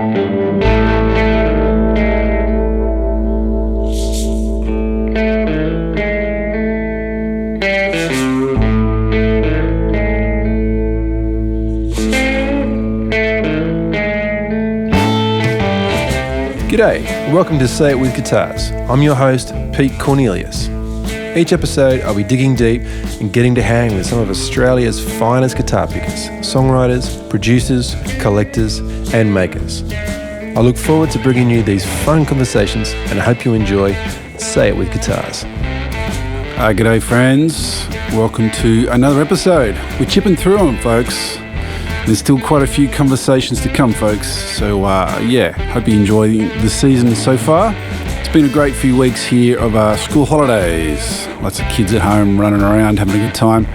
G'day, and welcome to Say It With Guitars. I'm your host, Pete Cornelius. Each episode, I'll be digging deep and getting to hang with some of Australia's finest guitar pickers, songwriters, producers, collectors, and makers. I look forward to bringing you these fun conversations, and I hope you enjoy Say It With Guitars. G'day, friends. Welcome to another episode. We're chipping through them, folks. There's still quite a few conversations to come, folks. So, hope you enjoy the season so far. It's been a great few weeks here of school holidays. Lots of kids at home running around, having a good time.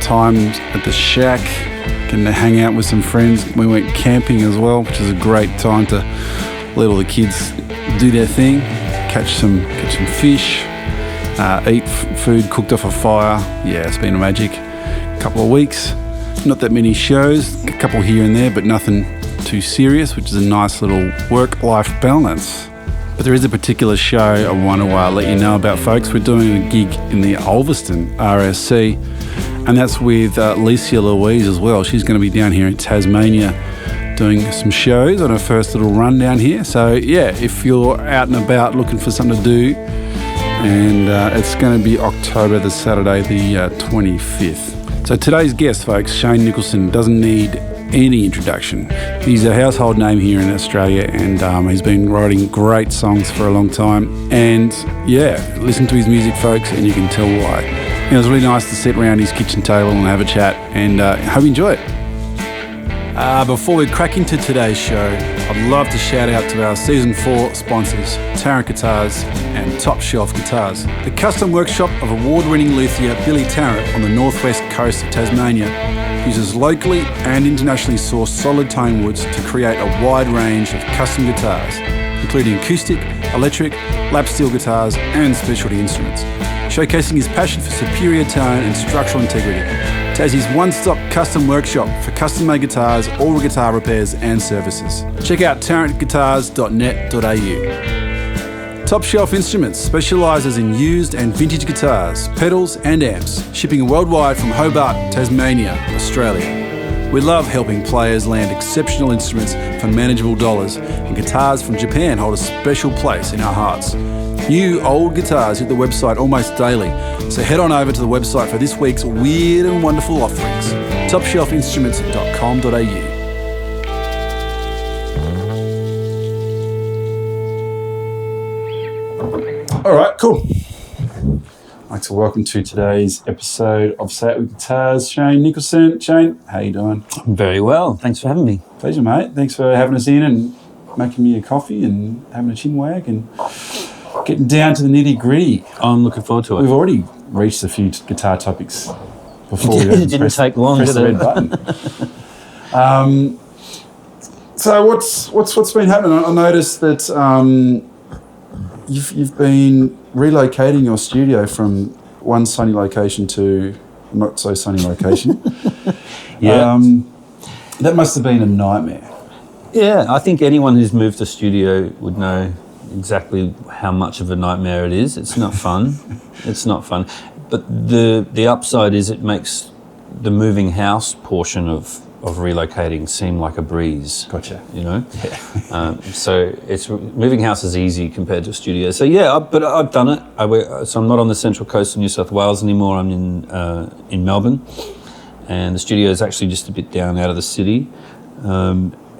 Times at the shack, getting to hang out with some friends. We went camping as well, which is a great time to let all the kids do their thing, catch some fish, eat food cooked off a fire. Yeah, it's been a magic couple of weeks. Not that many shows, a couple here and there, but nothing too serious, which is a nice little work-life balance. But there is a particular show I want to let you know about, folks. We're doing a gig in the Ulverston RSC, and that's with Licia Louise as well. She's going to be down here in Tasmania doing some shows on her first little run down here. So yeah, if you're out and about looking for something to do, and it's going to be October the Saturday, the 25th. So today's guest, folks, Shane Nicholson, doesn't need any introduction. He's a household name here in Australia, and he's been writing great songs for a long time. And yeah, listen to his music, folks, and you can tell why. It was really nice to sit around his kitchen table and have a chat, and hope you enjoy it. Before we crack into today's show, I'd love to shout out to our Season 4 sponsors, Tarrant Guitars and Top Shelf Guitars, the custom workshop of award-winning luthier Billy Tarrant on the northwest coast of Tasmania. Uses locally and internationally sourced solid tone woods to create a wide range of custom guitars, including acoustic, electric, lap steel guitars and specialty instruments, showcasing his passion for superior tone and structural integrity. Tassie's one-stop custom workshop for custom-made guitars, all guitar repairs and services. Check out tarrantguitars.net.au. Top Shelf Instruments specialises in used and vintage guitars, pedals and amps, shipping worldwide from Hobart, Tasmania, Australia. We love helping players land exceptional instruments for manageable dollars, and guitars from Japan hold a special place in our hearts. New old guitars hit the website almost daily, so head on over to the website for this week's weird and wonderful offerings. topshelfinstruments.com.au. All right, cool. I'd like to welcome to today's episode of Say It With Guitars, Shane Nicholson. Shane, how you doing? I'm very well. Thanks for having me. Pleasure, mate. Thanks for having us in and making me a coffee and having a chinwag and getting down to the nitty-gritty. I'm looking forward to it. We've already reached a few guitar topics before we it didn't take long, press did the it? red button. So what's been happening? I noticed that you've been relocating your studio from one sunny location to a not so sunny location. Yeah. That must have been a nightmare. Yeah, I think anyone who's moved a studio would know exactly how much of a nightmare it is. It's not fun. It's not fun. But the upside is it makes the moving house portion of relocating seem like a breeze. Gotcha. You know? Yeah. So moving house is easy compared to a studio. So yeah, but I've done it. So I'm not on the central coast of New South Wales anymore. I'm in Melbourne, and the studio is actually just a bit down out of the city.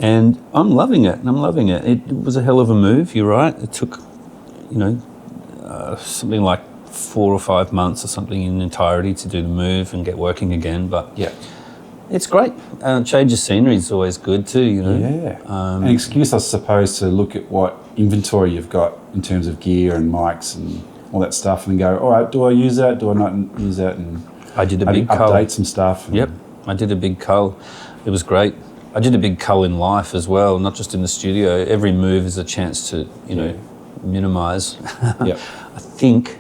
And I'm loving it. It was a hell of a move, you're right. It took, something like 4 or 5 months or something in entirety to do the move and get working again. But yeah, it's great. Change of scenery is always good too, Yeah. An excuse, I suppose, to look at what inventory you've got in terms of gear and mics and all that stuff and go, all right, do I use that? Do I not use that? And I did a big cull. Update some stuff. Yep, I did a big cull. It was great. I did a big cull in life as well, not just in the studio. Every move is a chance to, minimise. Yep. I think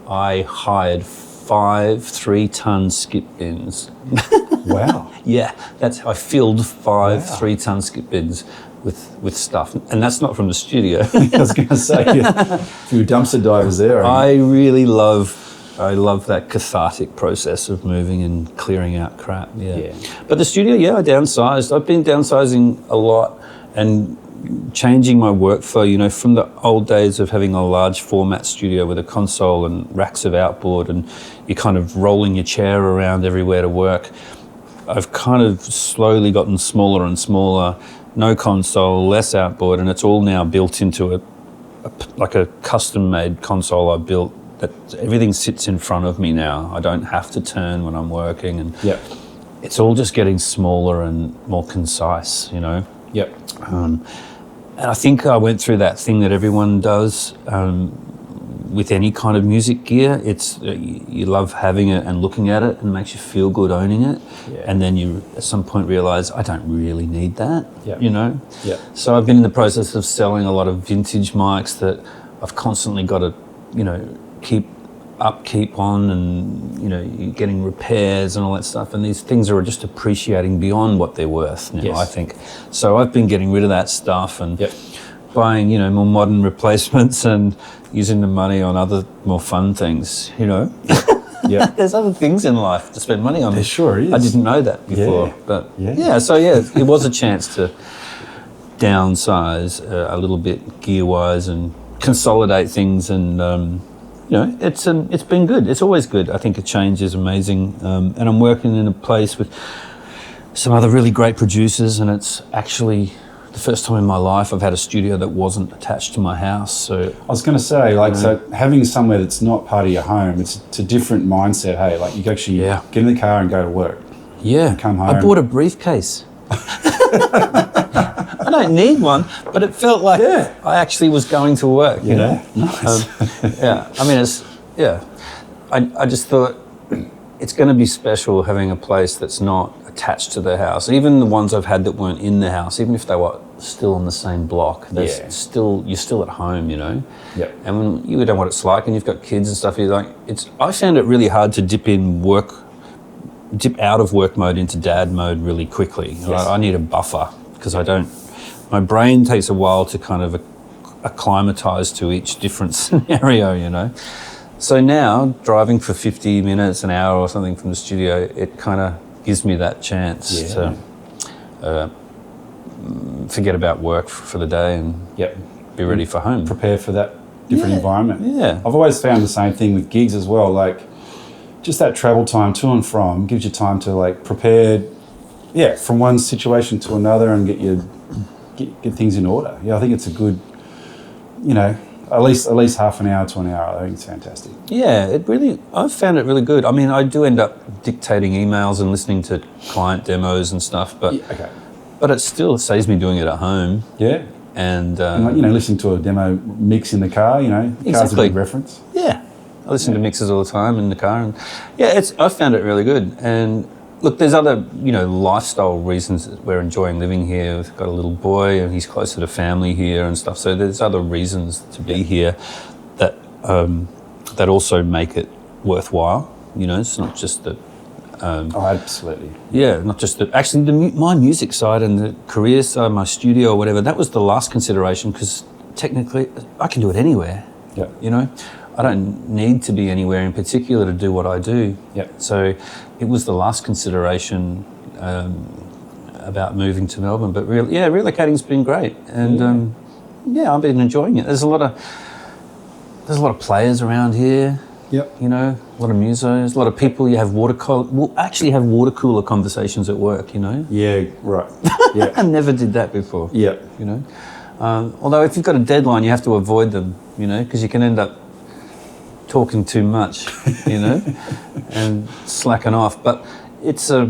I hired 5 3-ton skip bins. Wow. Yeah, I filled 5 3-ton skip bins with stuff, and that's not from the studio. I was going to say, a few dumpster divers there. I love that cathartic process of moving and clearing out crap. Yeah. But the studio, I downsized. I've been downsizing a lot and changing my workflow, you know, from the old days of having a large format studio with a console and racks of outboard and you're kind of rolling your chair around everywhere to work. I've kind of slowly gotten smaller and smaller, no console, less outboard, and it's all now built into a custom-made console I built that everything sits in front of me now. I don't have to turn when I'm working, and it's all just getting smaller and more concise, you know. And I think I went through that thing that everyone does with any kind of music gear. It's you love having it and looking at it and makes you feel good owning it. And then you at some point realise, I don't really need that, you know. So I've been in the process of selling a lot of vintage mics that I've constantly got to, you know, keep on, and you know, you're getting repairs and all that stuff, and these things are just appreciating beyond what they're worth now, I think. So I've been getting rid of that stuff and buying, you know, more modern replacements and using the money on other more fun things, you know. There's other things in life to spend money on. There sure is. I didn't know that before, but it was a chance to downsize a little bit gear-wise and consolidate things, and you know, it's been good. It's always good. I think a change is amazing, and I'm working in a place with some other really great producers, and it's actually the first time in my life I've had a studio that wasn't attached to my house. So I was going to say, like, so having somewhere that's not part of your home, it's a different mindset. Hey, like you can actually get in the car and go to work. Come home. I bought a briefcase. I don't need one, but it felt like I actually was going to work, you know? Nice. I mean, I just thought it's going to be special having a place that's not attached to the house. Even the ones I've had that weren't in the house, even if they were still on the same block, you're still at home, you know? And when you know what it's like and you've got kids and stuff, I found it really hard to dip out of work mode into dad mode really quickly. I need a buffer because my brain takes a while to kind of acclimatise to each different scenario, you know. So now, driving for 50 minutes, an hour or something from the studio, it kind of gives me that chance to forget about work for the day and be ready for home. Prepare for that different environment. I've always found the same thing with gigs as well, like just that travel time to and from gives you time to like prepare from one situation to another and get things in order. I think it's a good, you know, at least half an hour to an hour. I think it's fantastic. I've found it really good. I mean, I do end up dictating emails and listening to client demos and stuff, but it still saves me doing it at home. And like, you know, listening to a demo mix in the car, you know, car's a big reference. I listen to mixes all the time in the car, and I found it really good. And look, there's other, you know, lifestyle reasons that we're enjoying living here. We've got a little boy and he's closer to family here and stuff. So there's other reasons to be here that that also make it worthwhile. You know, it's not just the absolutely. Not just my music side and the career side, my studio or whatever. That was the last consideration because technically I can do it anywhere. You know. I don't need to be anywhere in particular to do what I do. So it was the last consideration about moving to Melbourne. But relocating's been great, and I've been enjoying it. There's a lot of players around here. You know, a lot of musos, a lot of people. You have water cooler conversations at work. You know. I never did that before. You know, although if you've got a deadline, you have to avoid them. You know, because you can end up talking too much, you know, and slacking off. But it's a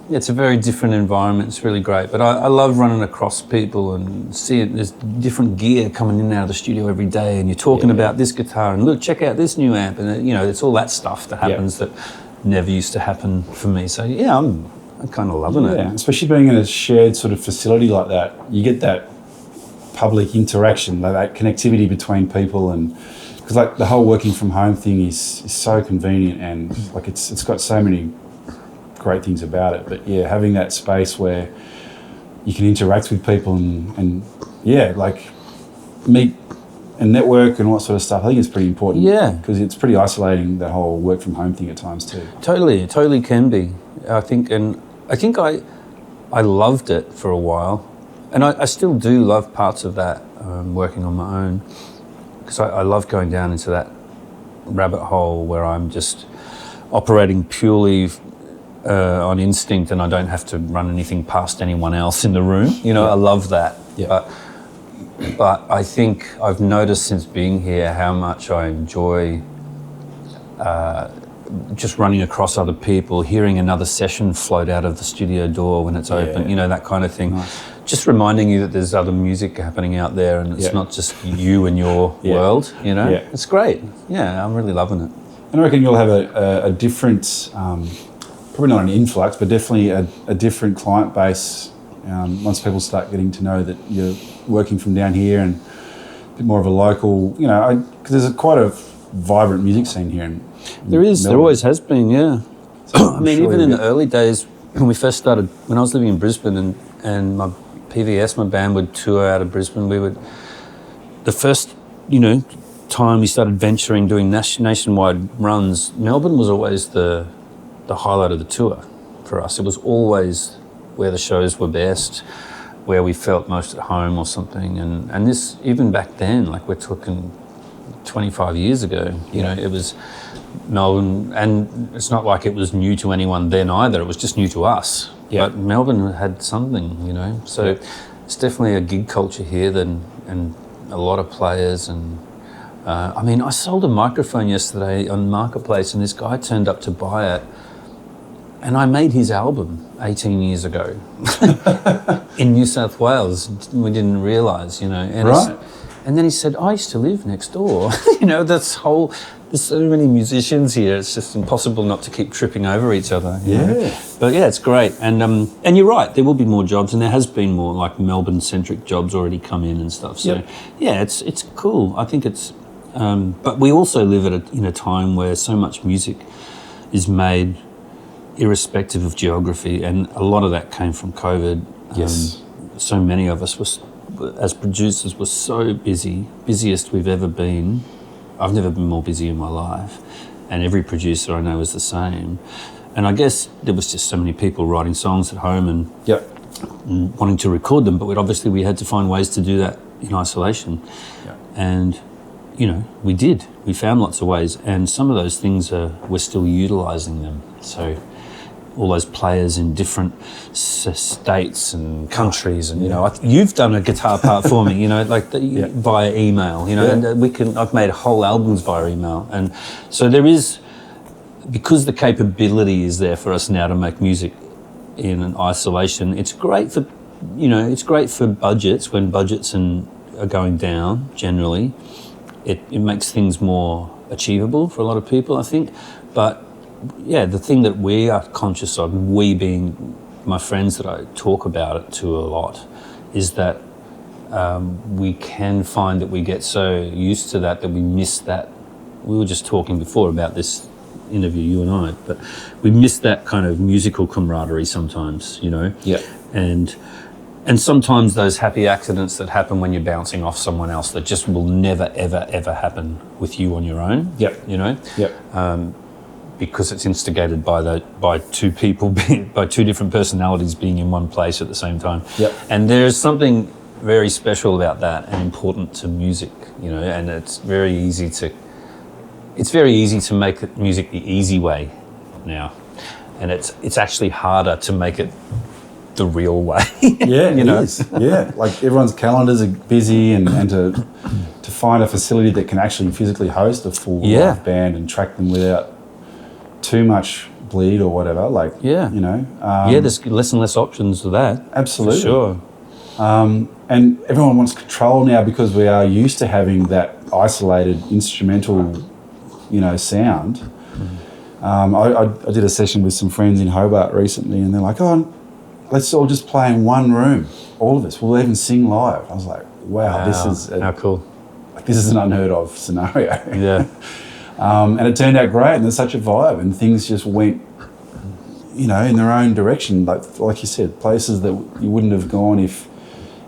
very different environment. It's really great. But I love running across people and seeing there's different gear coming in and out of the studio every day, and you're talking about this guitar and look, check out this new amp, and you know, it's all that stuff that happens that never used to happen for me. So I'm kind of loving it. Especially being in a shared sort of facility like that, you get that public interaction, like that connectivity between people, and because like the whole working from home thing is so convenient, and like it's got so many great things about it. But having that space where you can interact with people and like meet and network and all that sort of stuff. I think it's pretty important. Yeah. Because it's pretty isolating, that whole work from home thing at times too. Totally, it totally can be. I think I loved it for a while, and I still do love parts of that, working on my own, because I love going down into that rabbit hole where I'm just operating purely on instinct, and I don't have to run anything past anyone else in the room. I love that. Yeah. But I think I've noticed since being here how much I enjoy just running across other people, hearing another session float out of the studio door when it's open, that kind of thing. Nice. Just reminding you that there's other music happening out there, and it's not just you and your world, Yeah. It's great. Yeah, I'm really loving it. And I reckon you'll have a different, probably not an influx, but definitely a different client base once people start getting to know that you're working from down here and a bit more of a local, because there's quite a vibrant music scene here. There is. Melbourne. There always has been, yeah. So I mean, even in the early days when we first started, when I was living in Brisbane and my PVS, my band would tour out of Brisbane, the first, time we started venturing, doing nationwide runs, Melbourne was always the highlight of the tour for us. It was always where the shows were best, where we felt most at home or something. And this, even back then, like we're talking 25 years ago, it was Melbourne, and it's not like it was new to anyone then either, it was just new to us. Yeah. But Melbourne had something, so it's definitely a gig culture here and a lot of players. And I sold a microphone yesterday on Marketplace, and this guy turned up to buy it, and I made his album 18 years ago in New South Wales. We didn't realise, and right. And then he said, I used to live next door. There's so many musicians here, it's just impossible not to keep tripping over each other. Yeah. But yeah, it's great. And you're right, there will be more jobs, and there has been more like Melbourne-centric jobs already come in and stuff. So yeah, it's cool. I think it's, but we also live in a time where so much music is made irrespective of geography, and a lot of that came from COVID. Yes. So many of us as producers were so busy, busiest we've ever been. I've never been more busy in my life, and every producer I know is the same. And I guess there was just so many people writing songs at home and wanting to record them, but we had to find ways to do that in isolation. Yeah. And we did. We found lots of ways, and some of those things we're still utilising them. So all those players in different states and countries, and you've done a guitar part for me, via email, and I've made whole albums via email, and so there is, because the capability is there for us now to make music in an isolation. It's great for, budgets, when budgets are going down generally. It makes things more achievable for a lot of people, I think, but yeah, the thing that we are conscious of, we being my friends that I talk about it to a lot, is that we can find that we get so used to that we miss that. We were just talking before about this interview, you and I, but we miss that kind of musical camaraderie sometimes, Yeah. And sometimes those happy accidents that happen when you're bouncing off someone else that just will never, ever, ever happen with you on your own. Yep. Yep. Because it's instigated by two people, by two different personalities being in one place at the same time. Yep. And there's something very special about that and important to music, and it's very easy to make music the easy way now. And it's actually harder to make it the real way. Yeah, it is. Yeah, like everyone's calendars are busy, and to find a facility that can actually physically host a full live band and track them without too much bleed or whatever, there's less and less options for that. Absolutely. For sure. And everyone wants control now because we are used to having that isolated instrumental, sound. I did a session with some friends in Hobart recently, and they're like, oh, let's all just play in one room, all of us. We'll even sing live. I was like, wow. This is how cool. This is an unheard of scenario. Yeah. And it turned out great, and there's such a vibe, and things just went, in their own direction, like you said, places that you wouldn't have gone if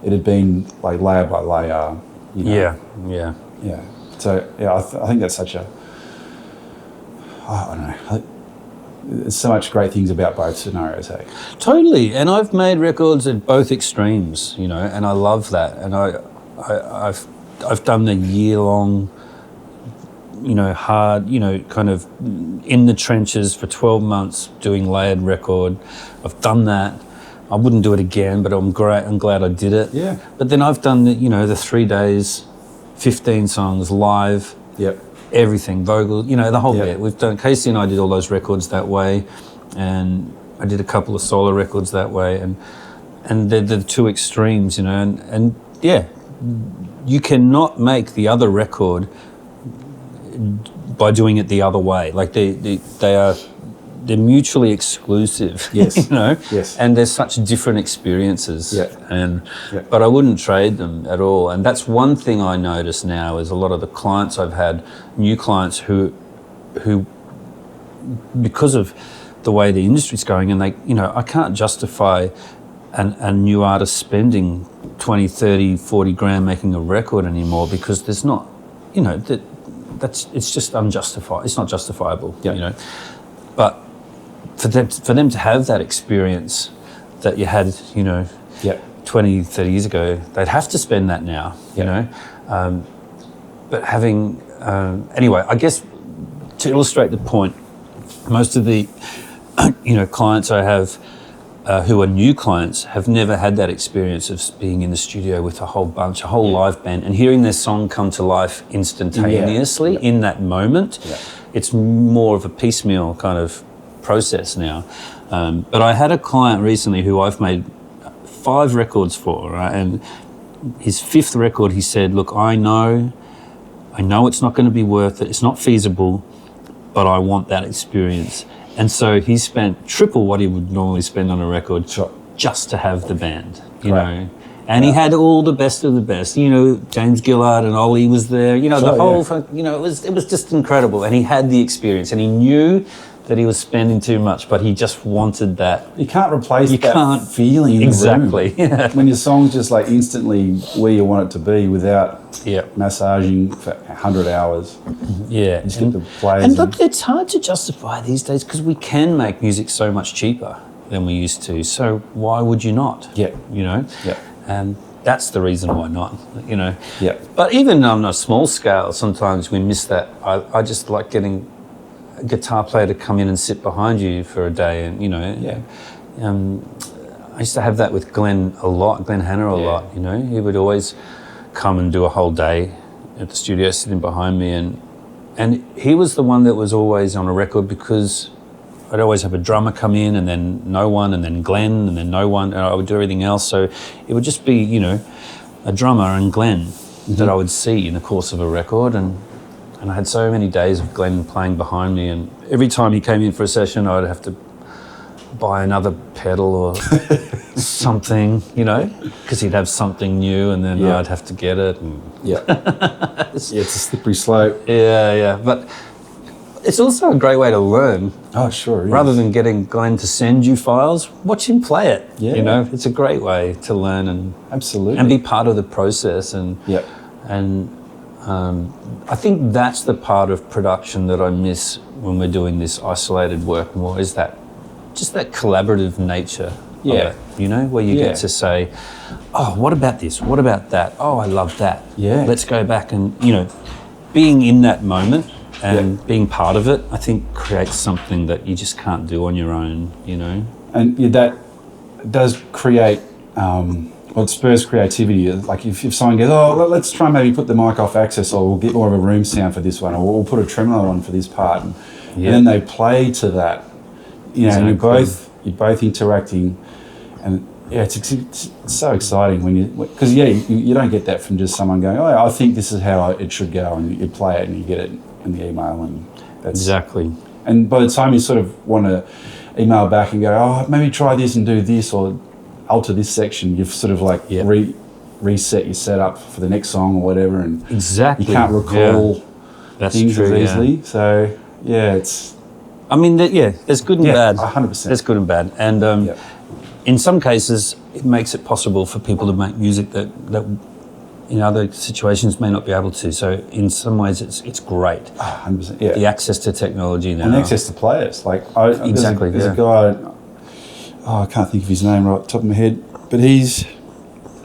it had been like layer by layer. Yeah. So I think that's such a, I don't know. There's so much great things about both scenarios, hey? Totally, and I've made records at both extremes, and I love that. And I've done the year-long, hard, kind of in the trenches for 12 months doing layered record. I've done that. I wouldn't do it again, but I'm glad I did it. Yeah. But then I've done the 3 days, 15 songs live. Yep. Everything, vocal, the whole Yep. bit. We've done, Casey and I did all those records that way, and I did a couple of solo records that way, and they're the two extremes, and yeah, you cannot make the other record by doing it the other way. Like they're mutually exclusive. Yes. Yes. And they're such different experiences. Yeah. But I wouldn't trade them at all. And that's one thing I notice now is a lot of the clients I've had, new clients who because of the way the industry's going, and they, I can't justify a new artist spending 20, 30, 40 grand making a record anymore, because there's not, it's just unjustified. It's not justifiable, But for them to have that experience that you had, 20, 30 years ago, they'd have to spend that now, But having, anyway, I guess to illustrate the point, most of the, clients I have who are new clients have never had that experience of being in the studio with a whole live band and hearing their song come to life instantaneously in that moment. Yeah. It's more of a piecemeal kind of process now. But I had a client recently who I've made 5 records for, right? And his 5th record, he said, look, I know it's not going to be worth it. It's not feasible, but I want that experience. And so he spent triple what he would normally spend on a record just to have the band, you know. And he had all the best of the best. James Gillard and Ollie was there. The whole, it was just incredible. And he had the experience, and he knew that he was spending too much, but he just wanted that. You can't replace that feeling in the room. Yeah. When your song's just like instantly where you want it to be without massaging for 100 hours. Yeah. You just get the players. And look, it's hard to justify these days because we can make music so much cheaper than we used to. So why would you not? Yeah. Yeah. And that's the reason why not, Yeah. But even on a small scale, sometimes we miss that. I just like getting a guitar player to come in and sit behind you for a day, and I used to have that with Glenn Hanna a lot. He would always come and do a whole day at the studio sitting behind me, and he was the one that was always on a record, because I'd always have a drummer come in and then no one, and then Glenn and then no one, and I would do everything else. So it would just be a drummer and Glenn that I would see in the course of a record, and I had so many days of Glenn playing behind me, and every time he came in for a session, I'd have to buy another pedal or something, because he'd have something new, and then I'd have to get it. And it's a slippery slope. Yeah. But it's also a great way to learn. Oh, sure. Yes. Rather than getting Glenn to send you files, watch him play it. Yeah. It's a great way to learn and absolutely and be part of the process. And I think that's the part of production that I miss when we're doing this isolated work more, is that just that collaborative nature of it, where you get to say, oh, what about this? What about that? Oh, I love that. Yeah. Let's go back and, being in that moment and being part of it, I think creates something that you just can't do on your own, And that does create, it spurs creativity. Like if someone goes, oh, let's try and maybe put the mic off access, or we'll get more of a room sound for this one, or we'll put a tremolo on for this part. And then they play to that, and you're both interacting. And it's so exciting because you don't get that from just someone going, oh, I think this is how it should go, and you play it and you get it in the email, and that's exactly. And by the time you sort of want to email back and go, oh, maybe try this and do this, or alter this section, you've sort of like reset your setup for the next song or whatever, and you can't recall things as easily. So it's I mean, there's good and bad. 100%. There's good and bad. And in some cases, it makes it possible for people to make music that in other situations may not be able to. So in some ways, it's great. 100%, yeah. The access to technology now. And access to players. Like there's a guy, I can't think of his name right at the top of my head, but he's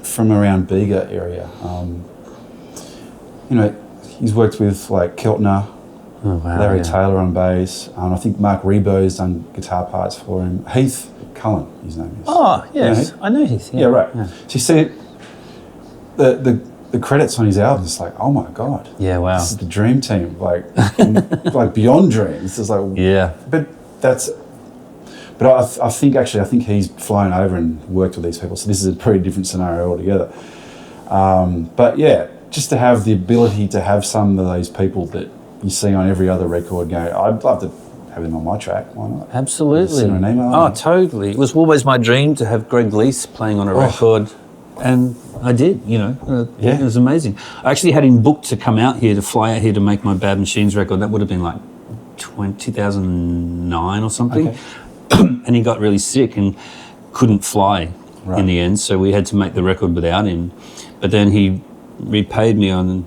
from around Bega area. He's worked with like Keltner, Larry Taylor on bass, and I think Mark Rebo's done guitar parts for him. Heath Cullen, his name is. Oh, yes, you know Heath? I know Heath. Yeah, right. Yeah. So you see, the credits on his album, it's like, oh my God. Yeah, wow. This is the dream team, like beyond dreams. It's like, But I think he's flown over and worked with these people. So this is a pretty different scenario altogether. But yeah, just to have the ability to have some of those people that you see on every other record go, I'd love to have them on my track. Why not? Absolutely. Send an email. Oh, totally. It was always my dream to have Greg Lease playing on a record. And I did, It was amazing. I actually had him booked to come out here, to fly out here to make my Bad Machines record. That would have been like 2009 or something. Okay. And he got really sick and couldn't fly in the end, so we had to make the record without him. But then he repaid me on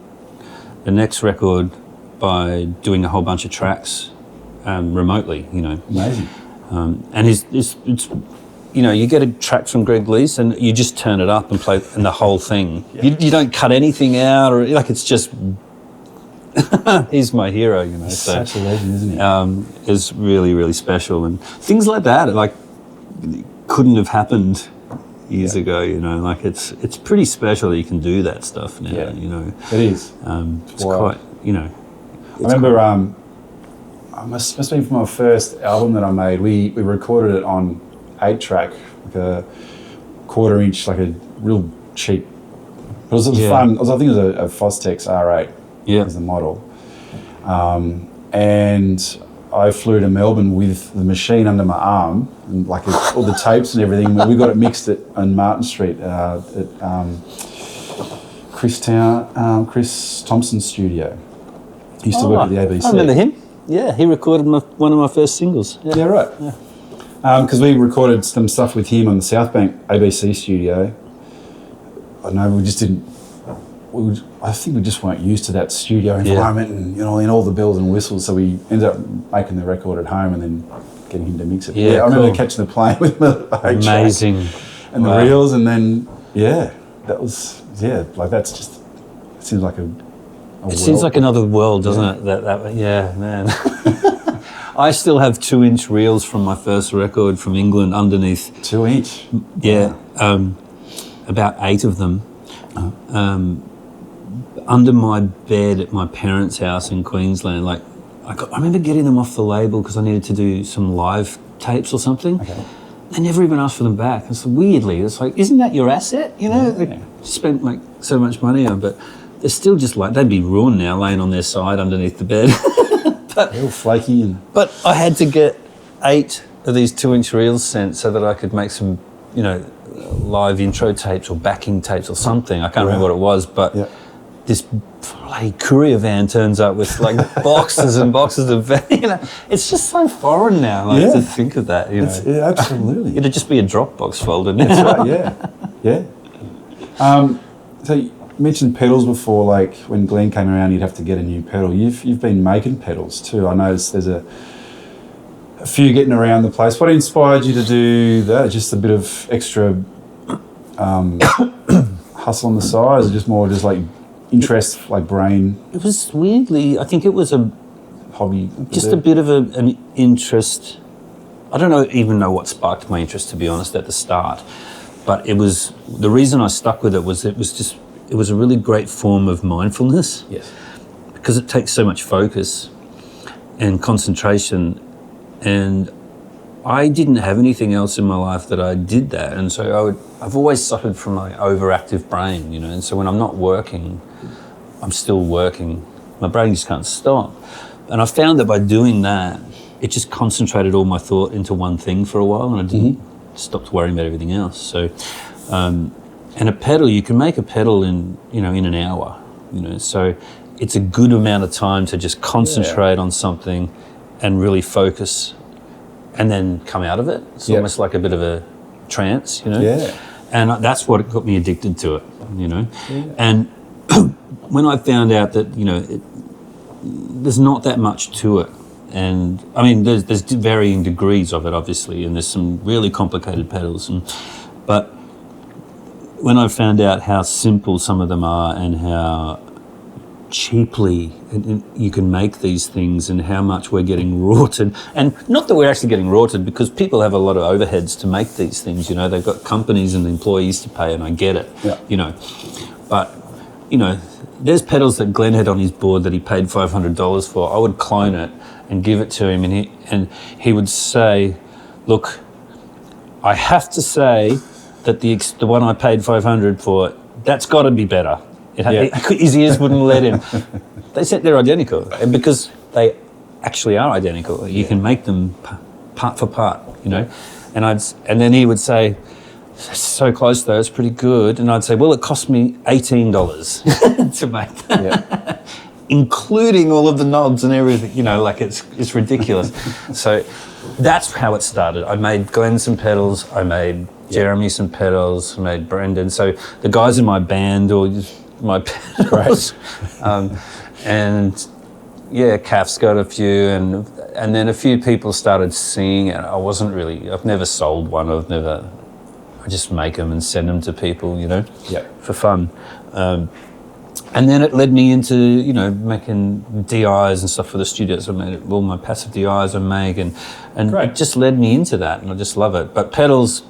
the next record by doing a whole bunch of tracks remotely, Amazing. And it's you get a track from Greg Lease and you just turn it up and play and the whole thing. Yeah. You don't cut anything out or it's just he's my hero, Such a legend, isn't he? It's really, really special, and things like that couldn't have happened years ago. It's pretty special that you can do that stuff now. Yeah. It is. It's quite. I remember. I must have been for my first album that I made. We recorded it on 8-track, like a 1/4-inch, like a real cheap. It was fun. I think it was a Fostex R8. As the model. And I flew to Melbourne with the machine under my arm and all the tapes and everything. We got it mixed on Martin Street at Chris Thompson's studio. He used to work at the ABC. I remember him. Yeah, he recorded one of my first singles. Yeah, right. Because we recorded some stuff with him on the South Bank ABC studio. I know we just didn't. I think we just weren't used to that studio environment and in all the bells and whistles. So we ended up making the record at home and then getting him to mix it. I remember catching the plane with the amazing and the reels, and then that was that's just it seems like a it seems like another world, doesn't it? That man. I still have 2-inch reels from my first record from England underneath. 2-inch. Yeah, about 8 of them. Under my bed at my parents' house in Queensland. I remember getting them off the label because I needed to do some live tapes or something. Okay. They never even asked for them back. It's weirdly, it's like, isn't that your asset? They spent so much money on, but they're still just they'd be ruined now, laying on their side underneath the bed. They're all flaky. But I had to get 8 of these 2-inch reels sent so that I could make some, live intro tapes or backing tapes or something. I can't remember what it was, but this courier van turns up with boxes and boxes of, it's just so foreign now to think of that. Absolutely. It'd just be a Dropbox folder now. That's right. So you mentioned pedals before. When Glenn came around, you'd have to get a new pedal. You've been making pedals too. I noticed there's a few getting around the place. What inspired you to do that? Just a bit of extra hustle on the side, or just more interest, brain? It was weirdly, I think it was a hobby. Just a bit of an interest. I don't even know what sparked my interest, to be honest, at the start. But it was, the reason I stuck with it was it was a really great form of mindfulness. Yes. Because it takes so much focus and concentration, and I didn't have anything else in my life that I did that, and so I've always suffered from my overactive brain, and so when I'm not working, I'm still working. My brain just can't stop. And I found that by doing that, it just concentrated all my thought into one thing for a while, and I didn't stopped worrying about everything else. So, and a pedal, you can make a pedal in an hour, so it's a good amount of time to just concentrate on something and really focus and then come out of it. It's almost like a bit of a trance, you know? Yeah. And that's what got me addicted to it, you know? Yeah. And when I found out that, you know, there's not that much to it. And I mean, there's varying degrees of it, obviously, and there's some really complicated pedals. But when I found out how simple some of them are and how cheaply you can make these things and how much we're getting rorted, and not that we're actually getting rorted, because people have a lot of overheads to make these things, you know, they've got companies and employees to pay, and I get it, you know. But, you know, there's pedals that Glenn had on his board that he paid $500 for. I would clone it and give it to him, and he would say, look, I have to say that the one I paid $500 for, that's got to be better. His ears wouldn't let him. They said they're identical, and because they actually are identical, you can make them part for part, you know. And then he would say, "It's so close though, it's pretty good." And I'd say, "Well, it cost me $18 to make that." Including all of the knobs and everything, you know, like it's ridiculous. So that's how it started. I made Glenn some pedals, I made Jeremy some pedals, I made Brendan. So the guys in my band or my pedals. And yeah, Kath's got a few, and then a few people started seeing it. I've never sold one. I just make them and send them to people, you know, for fun. And then it led me into, you know, making DIs and stuff for the studios. I made all my passive DIs I make, and it just led me into that, and I just love it. But pedals,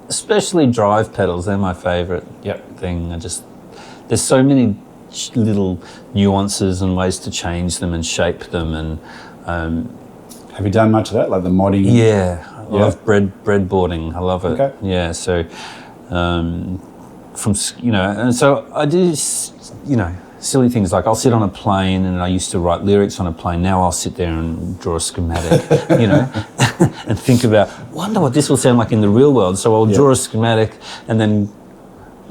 especially drive pedals, they're my favourite thing. There's so many little nuances and ways to change them and shape them. And have you done much of that, like the modding? Yeah, I love breadboarding. I love it. Okay. Yeah, so and so I do, you know, silly things like I'll sit on a plane, and I used to write lyrics on a plane. Now I'll sit there and draw a schematic, you know, and think about, wonder what this will sound like in the real world. So I'll draw a schematic, and then,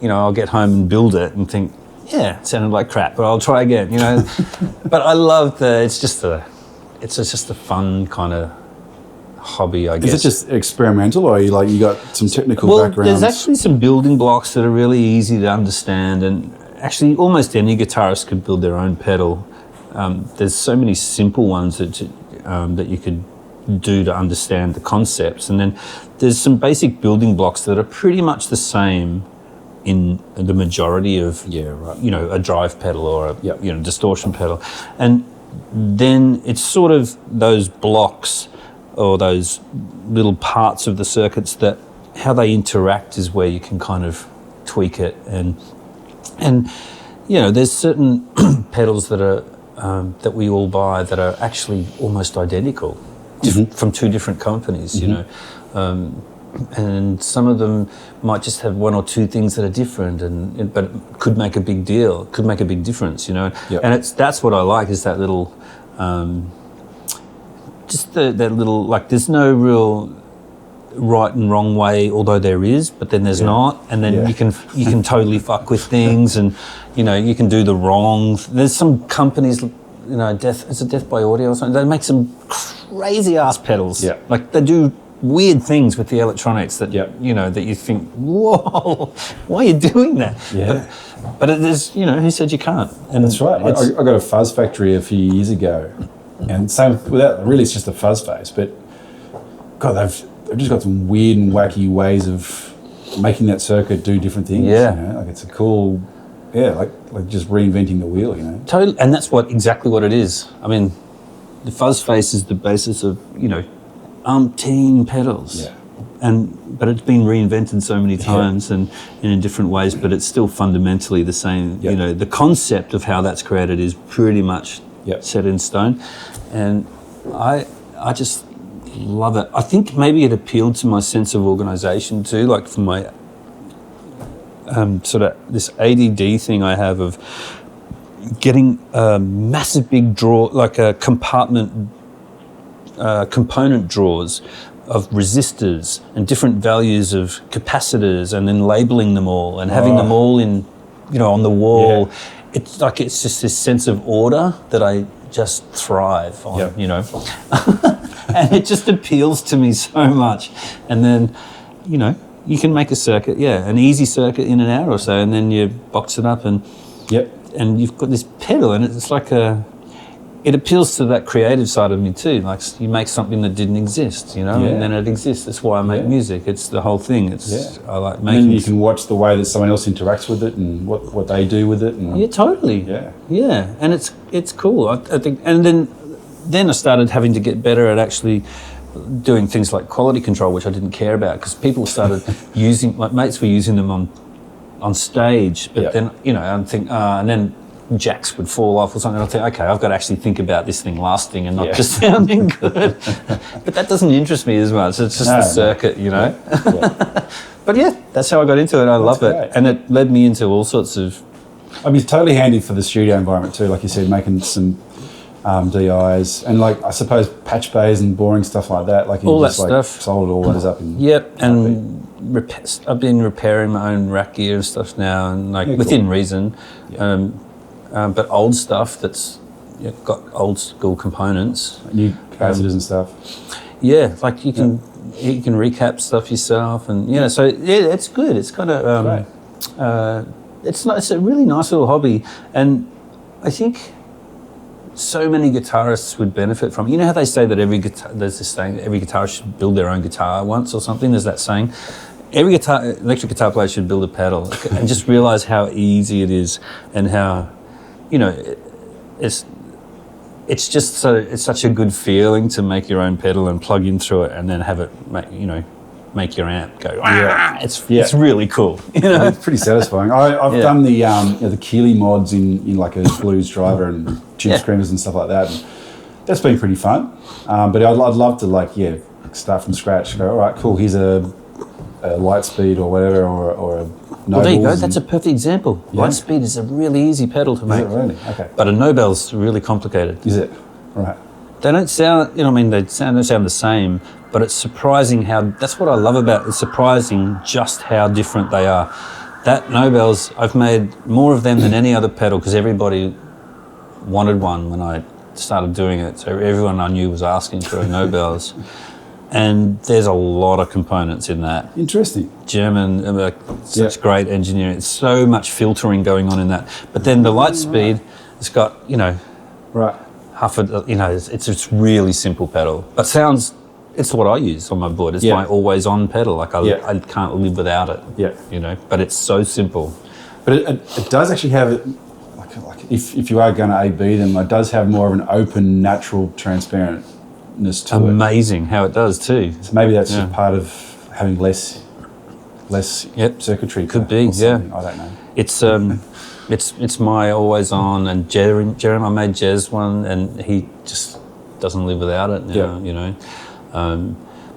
you know, I'll get home and build it and think, yeah, it sounded like crap, but I'll try again, you know. But I love it's just a fun kind of hobby, I guess. Is it just experimental, or you got some technical backgrounds? There's actually some building blocks that are really easy to understand, and actually almost any guitarist could build their own pedal. There's so many simple ones that you could do to understand the concepts, and then there's some basic building blocks that are pretty much the same in the majority of you know, a drive pedal or a you know, distortion pedal. And then it's sort of those blocks or those little parts of the circuits that how they interact is where you can kind of tweak it. And you know, there's certain pedals that are that we all buy that are actually almost identical from two different companies, you know. And some of them might just have one or two things that are different, but it could make a big deal, could make a big difference, you know. And that's what I like, is that little, just that little, like, there's no real right and wrong way, although there is, but then there's not, and then you can totally fuck with things, and you know, you can do the wrong. There's some companies, you know, Death by Audio or something, they make some crazy ass pedals. Like they do weird things with the electronics that you know, that you think, whoa, why are you doing that? But it is, you know, who said you can't? And that's right. I got a fuzz factory a few years ago, and same with that. Really, it's just a fuzz face, but God, they've just got some weird and wacky ways of making that circuit do different things. You know? Like it's a cool, like just reinventing the wheel, you know. Totally, and that's exactly what it is. I mean, the fuzz face is the basis of, you know, umpteen pedals, but it's been reinvented so many times and in different ways, but it's still fundamentally the same. You know, the concept of how that's created is pretty much set in stone, and I just love it. I think maybe it appealed to my sense of organisation too, like for my sort of this ADD thing I have of getting a massive big drawer, like a component drawers of resistors and different values of capacitors, and then labeling them all and having them all in, you know, on the wall. It's like, it's just this sense of order that I just thrive on, and it just appeals to me so much. And then, you can make a circuit, an easy circuit in an hour or so, and then you box it up and you've got this pedal, and it's like it appeals to that creative side of me too. Like you make something that didn't exist, and then it exists. That's why I make music. It's the whole thing. I like making. And then you can watch the way that someone else interacts with it and what they do with it. And totally. Yeah, and it's cool. I think, and then I started having to get better at actually doing things like quality control, which I didn't care about because people started using, like mates were using them on stage, but then I'd think, and then jacks would fall off or something. I'd think, okay, I've got to actually think about this thing lasting and not just sounding good. But that doesn't interest me as much. It's just the circuit, But that's how I got into it. I love it, and it led me into all sorts of. I mean, it's totally handy for the studio environment too. Like you said, making some DIs and like I suppose patch bays and boring stuff like that. Like you all just that like stuff. soldered all those up. I've been repairing my own rack gear and stuff now, and within reason. But old stuff that's got old school components, new capacitors and stuff. Yeah, like you can recap stuff yourself, and so it's good. It's kind of it's a really nice little hobby, and I think so many guitarists would benefit from it. You know how they say that there's this saying, every guitarist should build their own guitar once or something? There's that saying. Every electric guitar player should build a pedal and just realise how easy it is and how, it's just it's such a good feeling to make your own pedal and plug in through it and then have it make your amp go. It's really cool. It's pretty satisfying. I've done the Keeley mods in like a blues driver and tube screamers and stuff like that. And that's been pretty fun. But I'd love to start from scratch. Go, all right, cool. Here's a Lightspeed or whatever, or a Nobles. Well, there you go. That's a perfect example. Lightspeed is a really easy pedal to make. Is it really? Okay. But a Nobel's really complicated. Is it? Right. They don't sound, they don't sound the same, but it's surprising that's what I love about it. It's surprising just how different they are. That Nobel's, I've made more of them than any other pedal because everybody wanted one when I started doing it. So everyone I knew was asking for a Nobel's. And there's a lot of components in that. Interesting. German, such great engineering. It's so much filtering going on in that. But then the Lightspeed, it's got, half a, it's really simple pedal. But it's what I use on my board. It's my always on pedal. Like I can't live without it. Yeah. But it's so simple. But it does actually have, like if you are going to A/B them, it does have more of an open, natural, transparent. Amazing how it does too. So maybe that's just part of having less circuitry. Could be, I don't know. It's my always on, and Jeremy, I made Jez one, and he just doesn't live without it now.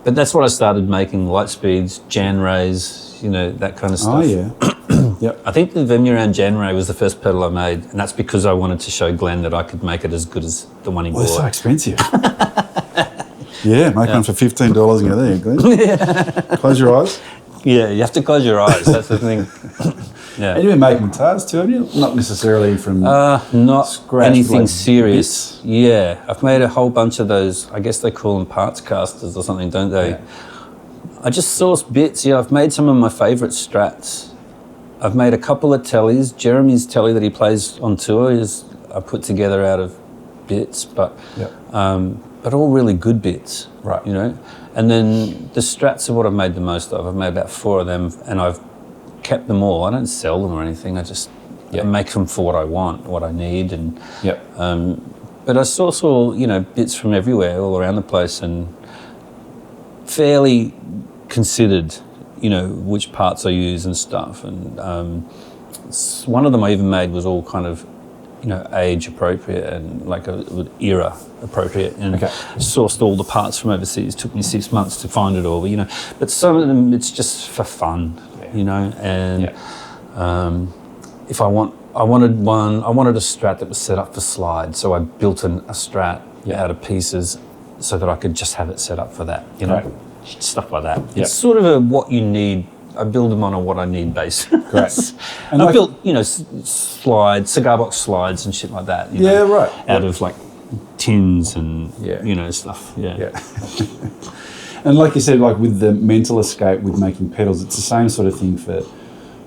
But that's what I started making: Lightspeeds, Jan Rays, that kind of stuff. Oh yeah. I think the Vemuran Jan Ray was the first pedal I made, and that's because I wanted to show Glenn that I could make it as good as the one he bought. It's so expensive. Yeah, make one for $15 and go, there you go, Glenn. Close your eyes. Yeah, you have to close your eyes. That's the thing. Yeah. And you've been making guitars too, have you? Not necessarily from not scratch, anything serious. Bits. Yeah, I've made a whole bunch of those. I guess they call them parts casters or something, don't they? Yeah. I just source bits. Yeah, I've made some of my favourite Strats. I've made a couple of tellies. Jeremy's telly that he plays on tour I put together out of bits, but all really good bits, right? And then the Strats are what I've made the most of. I've made about 4 of them, and I've kept them all. I don't sell them or anything. I just make them for what I want, what I need, and but I source all bits from everywhere, all around the place, and fairly considered. Which parts I use and stuff, and one of them I even made was all kind of, age appropriate and like a era appropriate, and sourced all the parts from overseas. It took me 6 months to find it all, but some of them it's just for fun, and if I wanted a Strat that was set up for slide, so I built a Strat out of pieces so that I could just have it set up for that, stuff like that. It's sort of what you need. I build them on a what I need basis. Great. And I built, slides, cigar box slides and shit like that. Out of like tins and Yeah. Stuff. Yeah. And like you said, like with the mental escape with making pedals, it's the same sort of thing for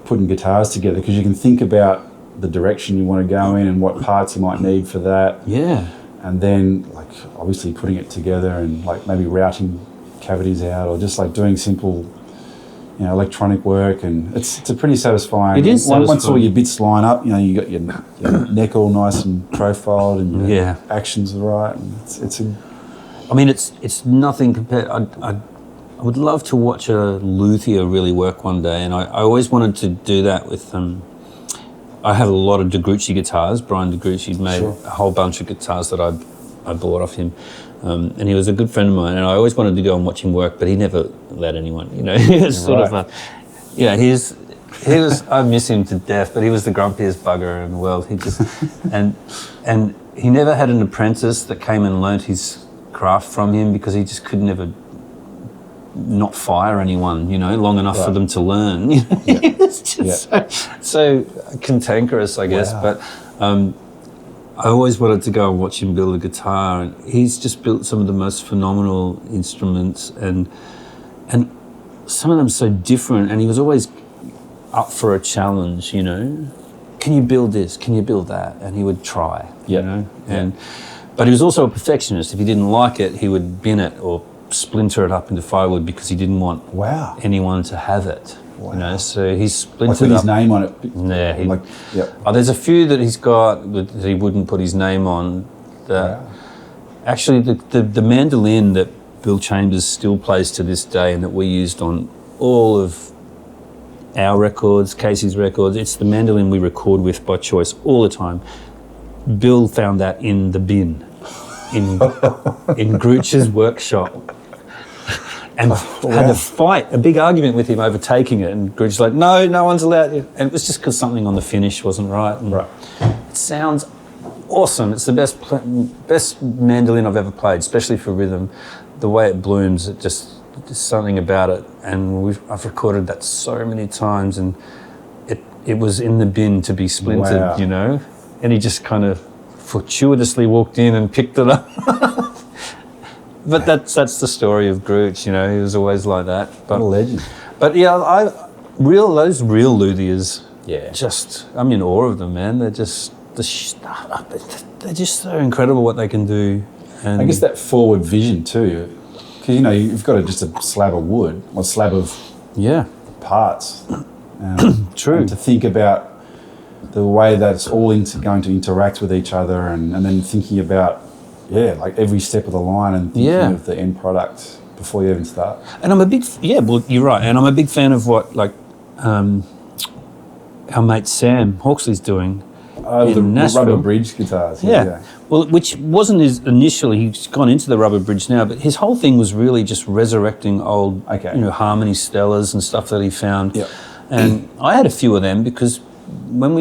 putting guitars together, because you can think about the direction you want to go in and what parts you might need for that. Yeah. And then like obviously putting it together and like maybe routing cavities out, or just like doing simple electronic work, and it's a pretty satisfying. It is satisfying. Once all your bits line up, you got your neck all nice and profiled, and your actions are right. And it's nothing compared. I would love to watch a luthier really work one day, and I always wanted to do that with I have a lot of DeGrucci guitars. Brian DeGrucci made a whole bunch of guitars that I bought off him. And he was a good friend of mine, and I always wanted to go and watch him work, but he never let anyone, He was sort of he was, I miss him to death, but he was the grumpiest bugger in the world. He just, and he never had an apprentice that came and learnt his craft from him, because he just could never not fire anyone, long enough for them to learn. He was just so cantankerous, I guess, but... I always wanted to go and watch him build a guitar, and he's just built some of the most phenomenal instruments, and some of them so different, and he was always up for a challenge, Can you build this? Can you build that? And he would try, But he was also a perfectionist. If he didn't like it, he would bin it or splinter it up into firewood, because he didn't want anyone to have it. Wow. So he's splintered his name on it. Yeah, there's a few that he's got that he wouldn't put his name on. Actually, the mandolin that Bill Chambers still plays to this day, and that we used on all of our records, Casey's records, it's the mandolin we record with by choice all the time. Bill found that in the bin in Gruch's workshop. And had a big argument with him over taking it, and Gruch's like, no one's allowed it. And it was just because something on the finish wasn't right. And it sounds awesome. It's the best mandolin I've ever played, especially for rhythm. The way it blooms, there's something about it. And I've recorded that so many times, and it was in the bin to be splintered, And he just kind of fortuitously walked in and picked it up. But that's the story of Gruch, He was always like that. But, what a legend. But those real luthiers. Yeah. I'm in awe of them, man. They're just so incredible what they can do. And I guess that forward vision too, because you've got just a slab of wood or a slab of parts. True. And to think about the way that's all going to interact with each other, and then thinking about. Yeah, like every step of the line, and thinking of the end product before you even start. And I'm a big, you're right. And I'm a big fan of what, our mate Sam Hawksley's doing in Nashville. The rubber bridge guitars. Yeah. Well, which wasn't his initially, he's gone into the rubber bridge now, but his whole thing was really just resurrecting old, Harmony Stellas and stuff that he found. Yep. And I had a few of them, because when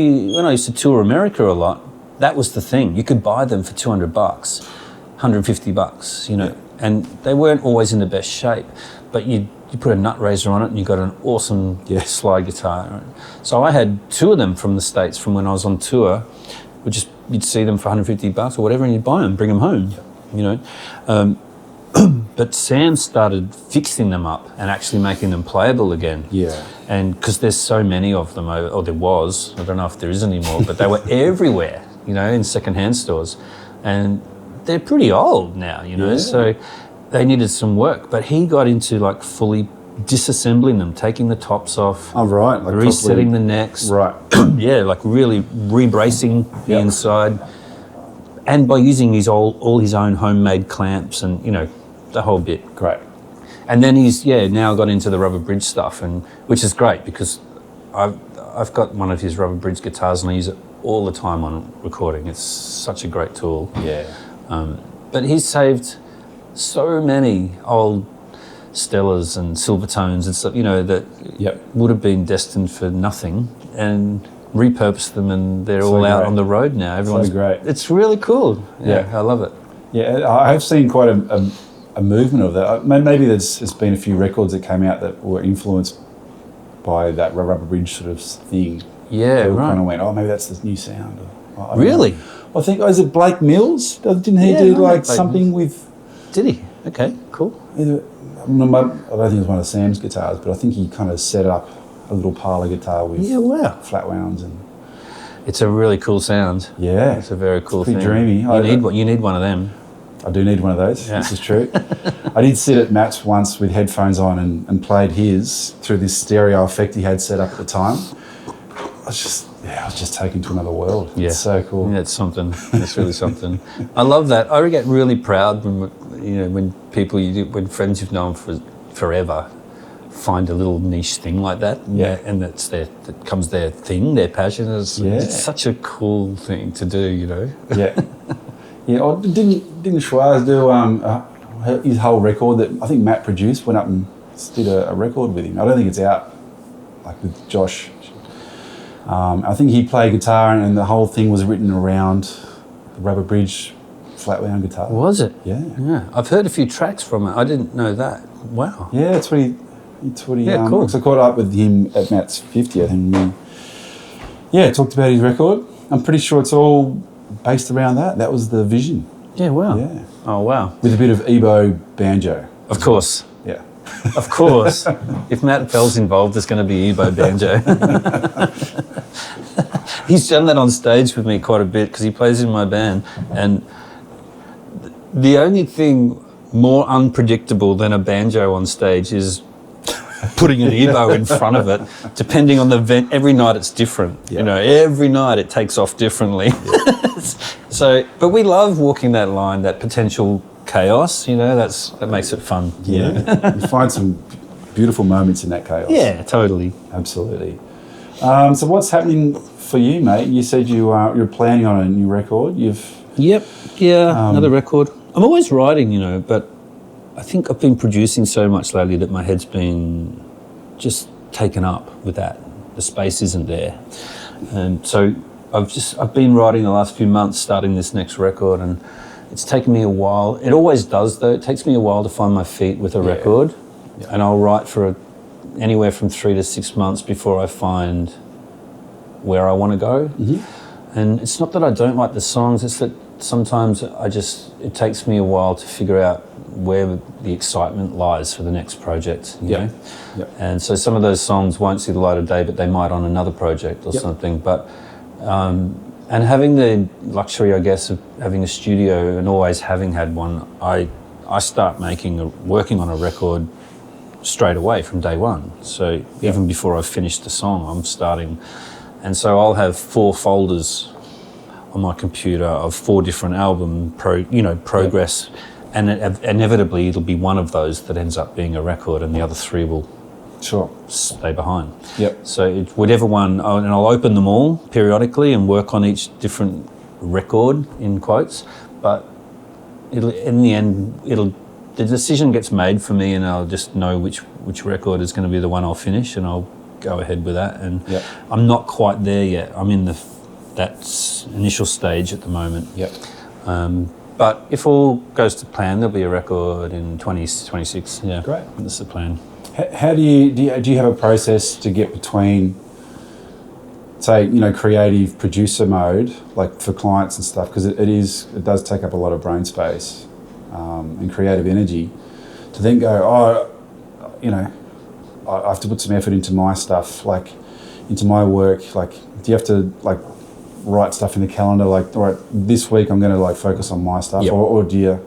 I used to tour America a lot, that was the thing. You could buy them for $200, $150, and they weren't always in the best shape, but you put a nut raiser on it and you got an awesome slide guitar. So I had two of them from the States from when I was on tour. You'd see them for $150 or whatever, and you'd buy them, bring them home, But Sam started fixing them up and actually making them playable again. Yeah. And because there's so many of them, or there was, I don't know if there is anymore, but they were everywhere, in secondhand stores. And they're pretty old now, so they needed some work. But he got into fully disassembling them, taking the tops off. Oh, right. Resetting the necks. Right. Really rebracing the inside. And by using all his own homemade clamps and, the whole bit. Great. And then he's now got into the rubber bridge stuff, and which is great, because I've got one of his rubber bridge guitars and I use it all the time on recording. It's such a great tool. Yeah. But he's saved so many old Stellas and Silvertones and stuff, that would have been destined for nothing, and repurposed them, and they're all out on the road now. Everyone's great. It's really cool. Yeah, I love it. Yeah, I have seen quite a movement of that. Maybe there's been a few records that came out that were influenced by that rubber bridge sort of thing. Yeah, People right. kind of went, maybe that's the new sound. I don't Really? know. I think, is it Blake Mills? Didn't he Yeah, do I know like Blake something with... Did he? Okay, cool. I don't think it was one of Sam's guitars, but I think he kind of set up a little parlour guitar with flat wounds and... It's a really cool sound. Yeah. It's a very cool pretty thing. dreamy. You need one of them. I do need one of those. Yeah. This is true. I did sit at Matt's once with headphones on and played his through this stereo effect he had set up at the time. I was just taken to another world. Yeah. It's so cool. Yeah, it's something. It's really something. I love that. I get really proud when when friends you've known for forever find a little niche thing like that. Yeah. And that becomes their thing, their passion. It's such a cool thing to do, you know. Yeah. Yeah. Oh, didn't Schwarz do his whole record that I think Matt produced? Went up and did a record with him. I don't think it's out, like with Josh. I think he played guitar and the whole thing was written around the Rubber Bridge flat wound guitar. Was it? Yeah. Yeah. I've heard a few tracks from it. I didn't know that. Wow. Yeah, that's what he cool. So I caught up with him at Matt's 50th and we talked about his record. I'm pretty sure it's all based around that. That was the vision. Yeah, wow. Yeah. Oh, wow. With a bit of Ebo banjo. Of course. Yeah. Of course. If Matt Bell's involved, there's going to be Ebo banjo. He's done that on stage with me quite a bit because he plays in my band. And the only thing more unpredictable than a banjo on stage is putting an Ebo in front of it, depending on the event. Every night it's different. Yeah. You know, every night it takes off differently. Yeah. But we love walking that line, that potential chaos, you know, that makes it fun. Yeah. You find some beautiful moments in that chaos. Yeah, totally. Absolutely. So what's happening for you, mate? You said you're planning on a new record. Another record. I'm always writing, you know, but I think I've been producing so much lately that my head's been just taken up with that. The space isn't there. And so I've been writing the last few months, starting this next record, and it's taken me a while. It always does, though. It takes me a while to find my feet with a record. Yeah. And I'll write for anywhere from 3 to 6 months before I find where I want to go. Mm-hmm. And it's not that I don't like the songs, it's that sometimes it takes me a while to figure out where the excitement lies for the next project, you know? Yep. And so some of those songs won't see the light of day, but they might on another project or something. But and having the luxury, I guess, of having a studio and always having had one, I start working on a record straight away from day one. So even before I've finished the song, I'm starting. And so I'll have 4 folders on my computer of 4 different album progress, and inevitably it'll be one of those that ends up being a record, and the other 3 will stay behind. Yep. So it's whatever one, and I'll open them all periodically and work on each different record in quotes, but in the end the decision gets made for me, and I'll just know which record is going to be the one I'll finish, and I'll go ahead with that. And I'm not quite there yet. I'm in that initial stage at the moment. Yep. But if all goes to plan, there'll be a record in 2026. Yeah. Great. That's the plan. How do you have a process to get between, say, creative producer mode, like for clients and stuff, because it does take up a lot of brain space and creative energy, to then go, I have to put some effort into my stuff, like into my work. Like, do you have to write stuff in the calendar, like, all right, this week I'm going to focus on my stuff, or do you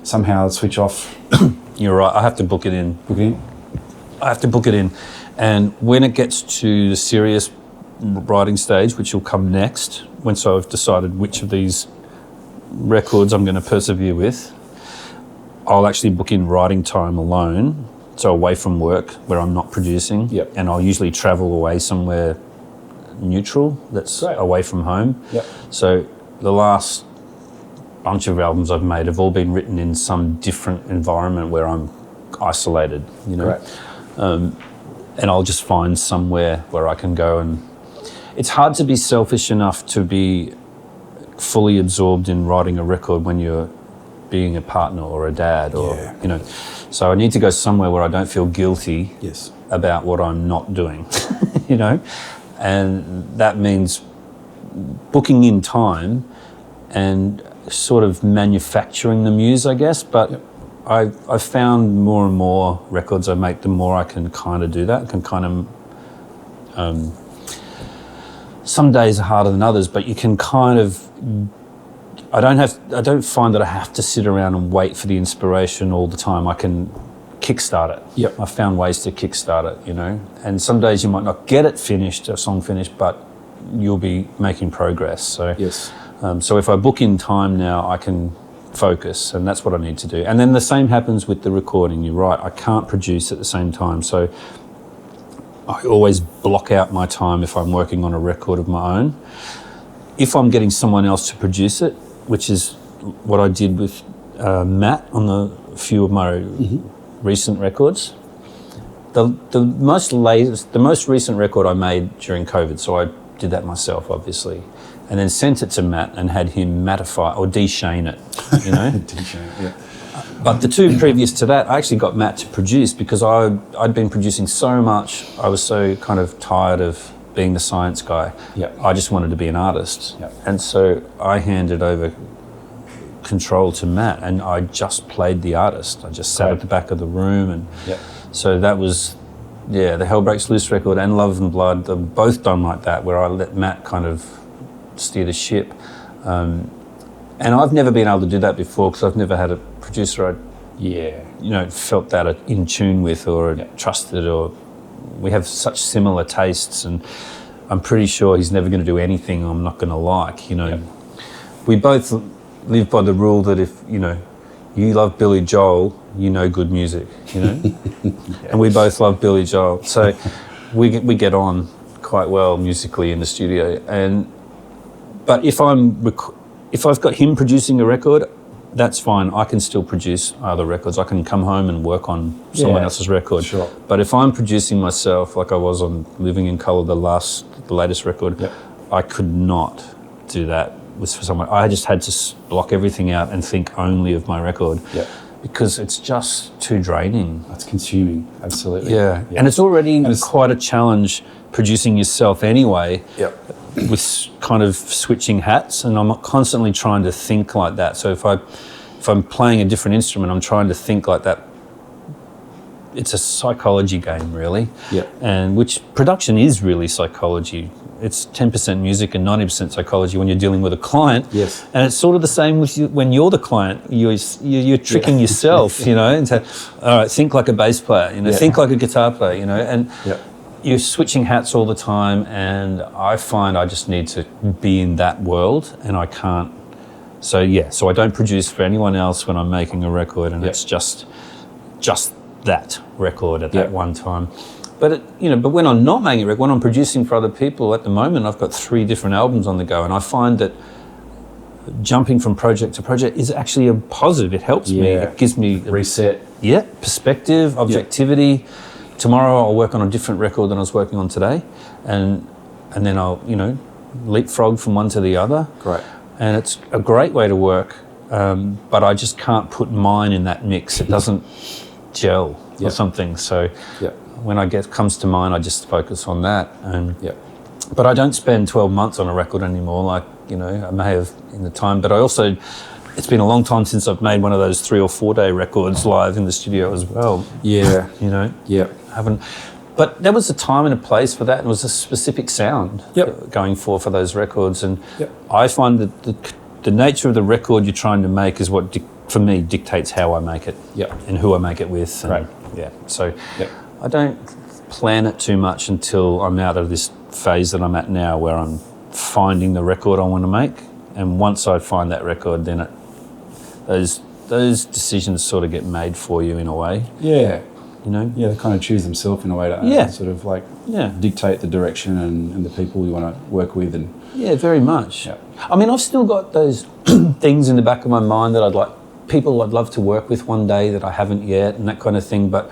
somehow switch off? You're right. I have to book it in. Book it in? I have to book it in. And when it gets to the serious writing stage, which will come next, once I've decided which of these records I'm going to persevere with, I'll actually book in writing time alone, so away from work where I'm not producing. Yep. And I'll usually travel away somewhere neutral that's away from home. Yep. So the last bunch of albums I've made have all been written in some different environment where I'm isolated, and I'll just find somewhere where I can go. And it's hard to be selfish enough to be fully absorbed in writing a record when you're being a partner or a dad, or so I need to go somewhere where I don't feel guilty about what I'm not doing. And that means booking in time and sort of manufacturing the muse, I guess. But I've found more and more records I make, the more I can kind of do that. I can kind of, some days are harder than others, but you can kind of, I don't find that I have to sit around and wait for the inspiration all the time. I can kickstart it. Yep. I've found ways to kickstart it, you know. And some days you might not get it finished, a song finished, but you'll be making progress. So, Yes. So if I book in time now, I can focus, and that's what I need to do. And then the same happens with the recording. You're right, I can't produce at the same time. So I always block out my time if I'm working on a record of my own. If I'm getting someone else to produce it, which is what I did with Matt on a few of my recent records. The most recent record I made during COVID, so I did that myself, obviously, and then sent it to Matt and had him mattify or de-shane it, you know? De-shane it, yeah. But the two previous to that, I actually got Matt to produce because I'd been producing so much. I was so kind of tired of being the science guy. Yep. I just wanted to be an artist. Yep. And so I handed over control to Matt, and I just played the artist. I just sat at the back of the room, and so that was, the Hell Breaks Loose record and Love and Blood, they're both done like that, where I let Matt kind of steer the ship. And I've never been able to do that before because I've never had a producer I felt that in tune with or trusted, or we have such similar tastes, and I'm pretty sure he's never going to do anything I'm not going to like, you know. Yep. We both live by the rule that if, you know, you love Billy Joel, you know good music, you know. And we both love Billy Joel, so we get on quite well musically in the studio. But if I've got him producing a record, that's fine. I can still produce other records. I can come home and work on someone else's record. Sure. But if I'm producing myself, like I was on Living in Colour, the latest record, I could not do that with someone. I just had to block everything out and think only of my record. Because it's just too draining. That's consuming, absolutely. Yeah. And it's already quite a challenge producing yourself anyway. With kind of switching hats, and I'm constantly trying to think like that. So if I'm playing a different instrument, I'm trying to think like that. It's a psychology game, really. And which production is really psychology. It's 10% music and 90% psychology when you're dealing with a client. And it's sort of the same with you when you're the client. You're tricking yourself, you know, and say, all right, think like a bass player, you know, think like a guitar player, you know, and you're switching hats all the time, and I find I just need to be in that world, and I can't. So I don't produce for anyone else when I'm making a record, and it's just that record at that one time. But but when I'm not making a record, when I'm producing for other people, at the moment I've got 3 different albums on the go, and I find that jumping from project to project is actually a positive. It helps me. It gives me reset. Perspective, objectivity. Tomorrow I'll work on a different record than I was working on today, and then I'll, you know, leapfrog from one to the other. Great. And it's a great way to work, but I just can't put mine in that mix. It doesn't gel or something. So when comes to mine, I just focus on that. But I don't spend 12 months on a record anymore, like, you know, I may have in the time, but I also, it's been a long time since I've made one of those 3 or 4 day records live in the studio as well. You know? Haven't. But there was a time and a place for that, and it was a specific sound going for those records. And I find that the nature of the record you're trying to make is what, for me, dictates how I make it and who I make it with. And, So I don't plan it too much until I'm out of this phase that I'm at now, where I'm finding the record I want to make. And once I find that record, then those decisions sort of get made for you in a way. You know? They kind of choose themselves in a way to sort of like dictate the direction and the people you want to work with. And very much. I mean, I've still got those things in the back of my mind that people I'd love to work with one day that I haven't yet, and that kind of thing, but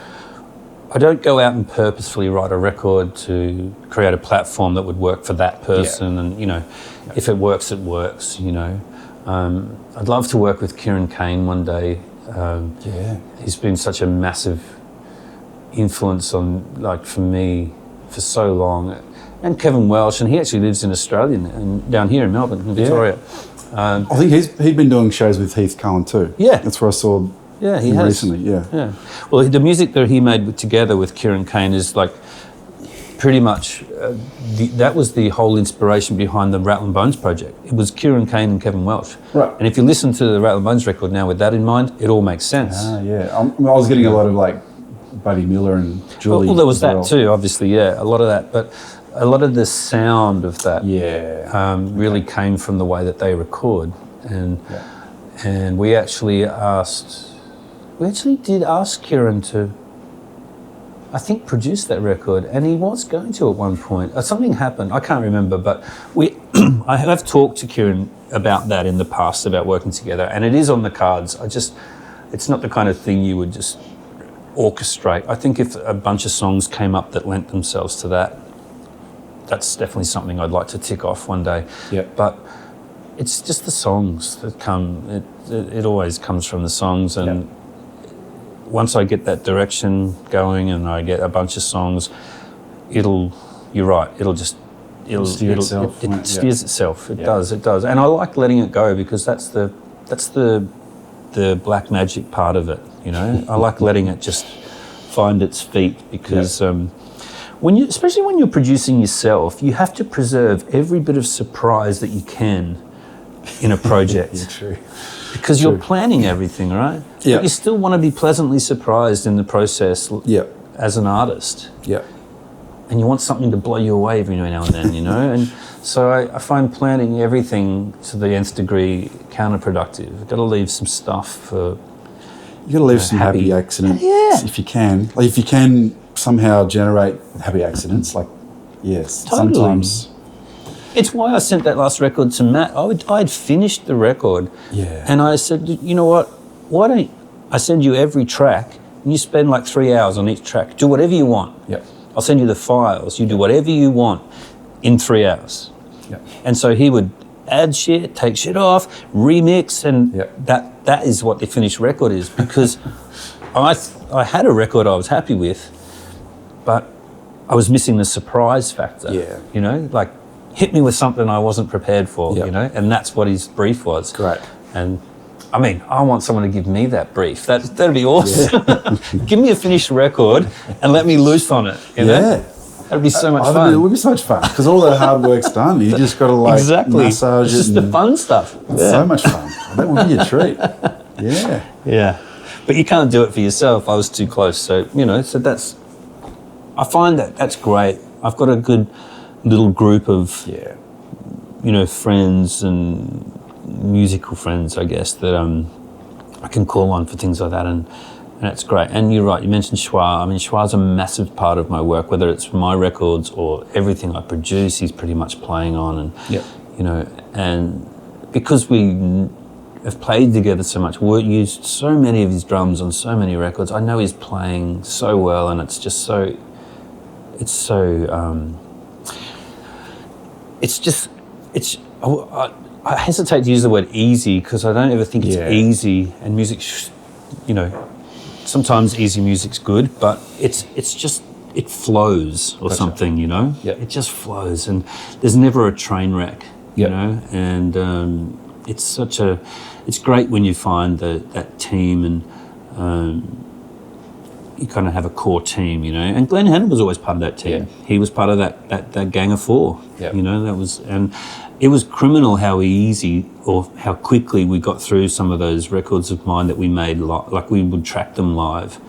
I don't go out and purposefully write a record to create a platform that would work for that person. And, you know, if it works, it works, you know. I'd love to work with Kieran Kane one day. He's been such a massive influence on, like, for me for so long. and Kevin Welsh, and he actually lives in Australia and down here in Melbourne, in Victoria. I think he'd been doing shows with Heath Cohen too. Yeah. That's where I saw he him has. recently, Yeah. Well, the music that he made together with Kieran Kane is like pretty much, that was the whole inspiration behind the Rattle and Bones project. It was Kieran Kane and Kevin Welsh. Right. And if you listen to the Rattle and Bones record now with that in mind, it all makes sense. I was getting a lot of like Buddy Miller and Julie. Well, there was that too, obviously, a lot of that. But a lot of the sound of that really came from the way that they record. And we actually did ask Kieran to, I think, produce that record, and he was going to at one point. Something happened, I can't remember, but I have talked to Kieran about that in the past, about working together, and it is on the cards. It's not the kind of thing you would just orchestrate. I think if a bunch of songs came up that lent themselves to that, that's definitely something I'd like to tick off one day. Yeah. But it's just the songs that come, it always comes from the songs, and once I get that direction going and I get a bunch of songs, you're right, it'll steer itself. It steers itself. It does. And I like letting it go, because that's the black magic part of it, you know. I like letting it just find its feet, because especially when you're producing yourself, you have to preserve every bit of surprise that you can in a project. Yeah, true. Because you're planning everything, right? Yeah. But you still want to be pleasantly surprised in the process as an artist. Yeah. And you want something to blow you away every now and then, you know? And so I find planning everything to the nth degree counterproductive. You've got to leave some stuff for... You got to leave some happy accidents if you can. Like, if you can somehow generate happy accidents, like, yes, Totally. sometimes... It's why I sent that last record to Matt. I'd finished the record, and I said, you know what? Why don't I send you every track, and you spend like 3 hours on each track. Do whatever you want. Yep. I'll send you the files. You do whatever you want in 3 hours. Yep. And so he would add shit, take shit off, remix, and that is what the finished record is. Because I had a record I was happy with, but I was missing the surprise factor. Yeah. You know, like, hit me with something I wasn't prepared for, you know, and that's what his brief was. Great. And I mean, I want someone to give me that brief. That'd be awesome. Give me a finished record and let me loose on it, you know? That'd be so much fun. It would be so much fun, because all the hard work's done. You just got to massage it's just the fun stuff. So much fun. That would be a treat. Yeah. But you can't do it for yourself. I was too close. So, you know, I find that's great. I've got a good little group of, you know, friends and musical friends, I guess, that I can call on for things like that, and that's great. And you're right, you mentioned Schwa. I mean, Schwa's a massive part of my work, whether it's my records or everything I produce, he's pretty much playing on, and you know, and because we have played together so much, we used so many of his drums on so many records, I know he's playing so well, and it's just so, I hesitate to use the word easy, because I don't ever think it's easy, and music, you know, sometimes easy music's good, but it's just, it flows or something, you know? It just flows, and there's never a train wreck, you know? And it's great when you find that team, and you kind of have a core team, you know. And Glenn Hannon was always part of that team. He was part of that gang of four, you know. And it was criminal how easy or how quickly we got through some of those records of mine that we made, like we would track them live,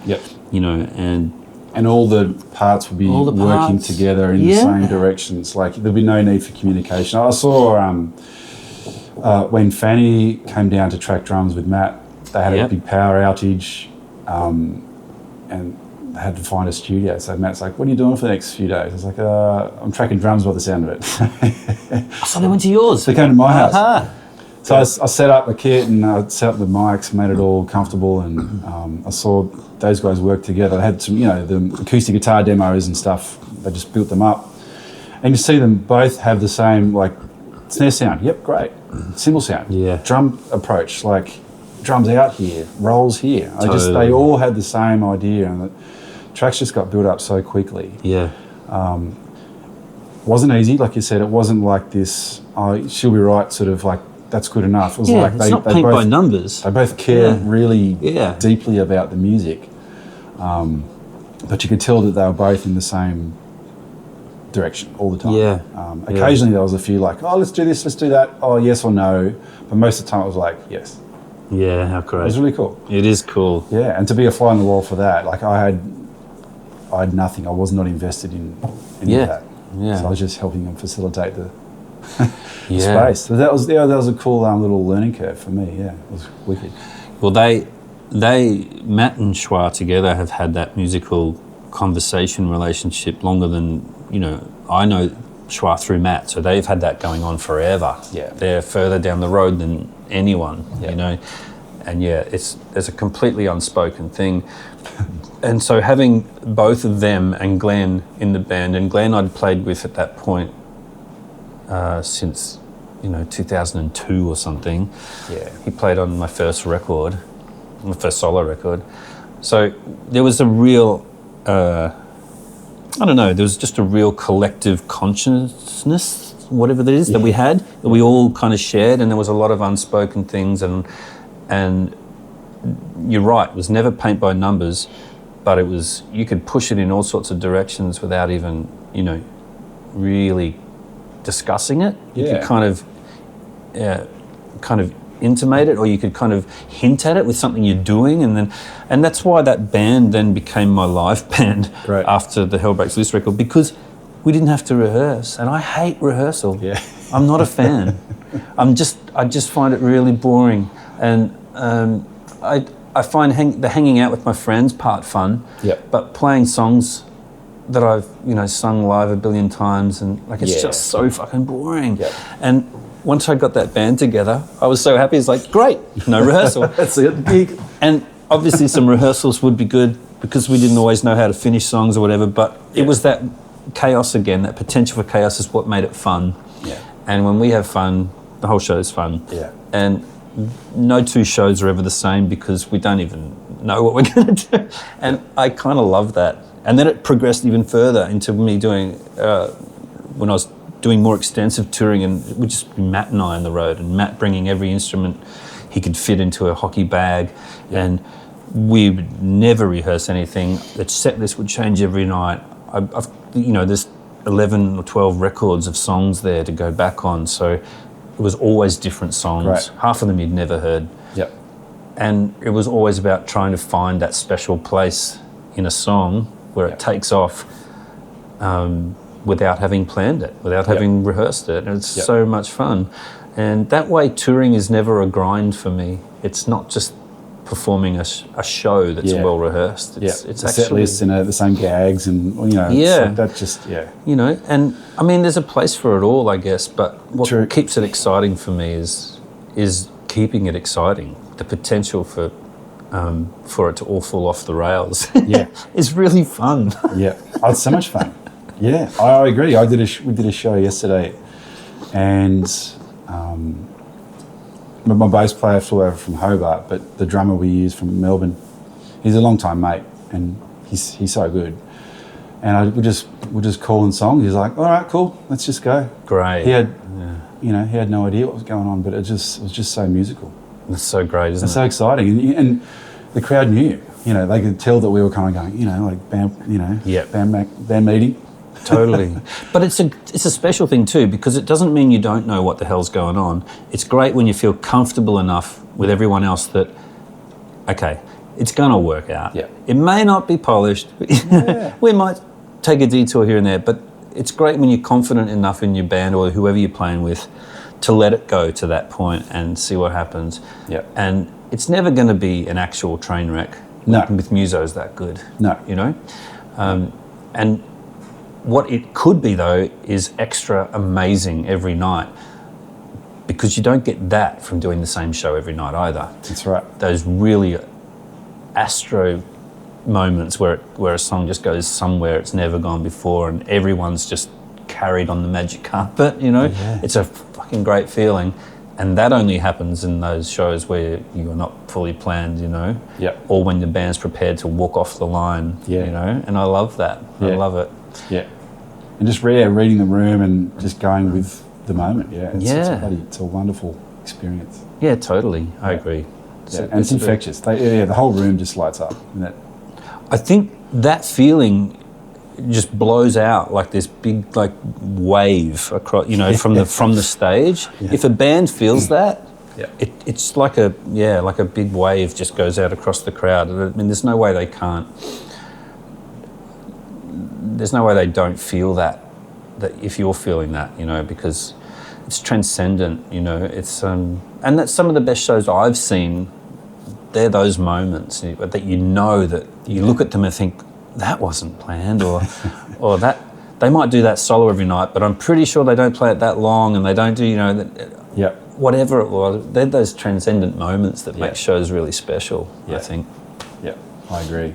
you know, and all the parts would be working together in the same directions. Like, there'd be no need for communication. I saw when Fanny came down to track drums with Matt, they had a big power outage, and they had to find a studio. So Matt's like, "What are you doing for the next few days?" I was like, "I'm tracking drums by the sound of it." So they went to yours? They came to my house. So I set up the kit, and I set up the mics, made it all comfortable, and I saw those guys work together. They had some, you know, the acoustic guitar demos and stuff. They just built them up. And you see them both have the same, like, snare sound. Yep, great. Cymbal sound. Drum approach, like, drums out here, rolls here. They all had the same idea, and the tracks just got built up so quickly. wasn't easy, like you said. It wasn't like this, oh, she'll be right, sort of like, that's good enough. It was like it's not paint by numbers. They both care really Yeah. deeply about the music. But you could tell that they were both in the same direction all the time. Yeah. Occasionally there was a few like, oh, let's do this, let's do that. Oh, yes or no. But most of the time it was like, yes. Yeah, how It great. was really cool. It is cool. Yeah, and to be a fly on the wall for that, like I had nothing. I was not invested in any of that. Yeah. So I was just helping them facilitate the Yeah. space. So that was a cool little learning curve for me. Yeah, it was wicked. Well, Matt and Schwa together have had that musical conversation relationship longer than, I know Schwa through Matt, so they've had that going on forever. Yeah. They're further down the road than anyone, Yeah. And there's a completely unspoken thing. And so having both of them and Glenn in the band, and Glenn I'd played with at that point since 2002 or something. Yeah. He played on my first solo record. So there was a real, there was just a real collective consciousness, whatever that is, that we had, that we all kind of shared, and there was a lot of unspoken things, and you're right, it was never paint by numbers, but it was, you could push it in all sorts of directions without even, really discussing it. You could kind of intimate it, or you could kind of hint at it with something you're doing, and that's why that band then became my live band after the Hell Breaks Loose record, because we didn't have to rehearse, and I hate rehearsal. Yeah. I'm not a fan. I just find it really boring, and I find the hanging out with my friends part fun. Yeah. But playing songs that I've sung live a billion times, and it's just so fucking boring. Yeah. And once I got that band together, I was so happy. It's like, great, no rehearsal. That's it. Gig. And obviously some rehearsals would be good because we didn't always know how to finish songs or whatever, but it was that chaos again, that potential for chaos is what made it fun. Yeah. And when we have fun, the whole show is fun. Yeah. And no two shows are ever the same because we don't even know what we're going to do. And I kind of love that. And then it progressed even further into me doing, when I was doing more extensive touring, and it would just be Matt and I on the road, and Matt bringing every instrument he could fit into a hockey bag, and we would never rehearse anything. The set list would change every night. I've there's 11 or 12 records of songs there to go back on, so it was always different songs. Right. Half of them you'd never heard. Yep. And it was always about trying to find that special place in a song where it takes off without having planned it, without having rehearsed it. And it's so much fun. And that way touring is never a grind for me. It's not just performing a show that's well rehearsed. It's the set lists and the same gags, and it's like that just and I mean there's a place for it all, I guess, but what keeps it exciting for me is keeping it exciting. The potential for it to all fall off the rails is really fun. Yeah, oh, it's so much fun. Yeah, I agree. We did a show yesterday, and my bass player flew over from Hobart, but the drummer we used from Melbourne, he's a long-time mate, and he's so good. And we're just calling songs. He's like, all right, cool, let's just go. Great. He had, he had no idea what was going on, but it was just so musical. It's so great, isn't it? It's so exciting, and the crowd knew. They could tell that we were kind of going, like band meeting. Totally. But it's a special thing too, because it doesn't mean you don't know what the hell's going on. It's great when you feel comfortable enough with everyone else that, okay, it's going to work out. Yeah. It may not be polished. We might take a detour here and there, but it's great when you're confident enough in your band or whoever you're playing with to let it go to that point and see what happens. Yeah. And it's never going to be an actual train wreck. No. With musos that good. No. And what it could be, though, is extra amazing every night, because you don't get that from doing the same show every night either. That's right. Those really astro moments where a song just goes somewhere it's never gone before, and everyone's just carried on the magic carpet, It's a fucking great feeling. And that only happens in those shows where you are not fully planned, Yeah. or when the band's prepared to walk off the line, And I love that. I love it. Yeah. and just reading the room and just going with the moment. Yeah, it's a wonderful experience. Yeah, totally. I agree. And it's infectious. The whole room just lights up. I think that feeling just blows out like this big wave across, from the stage. Yeah. If a band feels that, it's like a big wave just goes out across the crowd. I mean, there's no way they can't. There's no way they don't feel that if you're feeling that, because it's transcendent. It's and that's some of the best shows I've seen. They're those moments that that you look at them and think that wasn't planned, or that they might do that solo every night, but I'm pretty sure they don't play it that long, and they don't do whatever it was. They're those transcendent moments that make shows really special. I think. Yeah, I agree.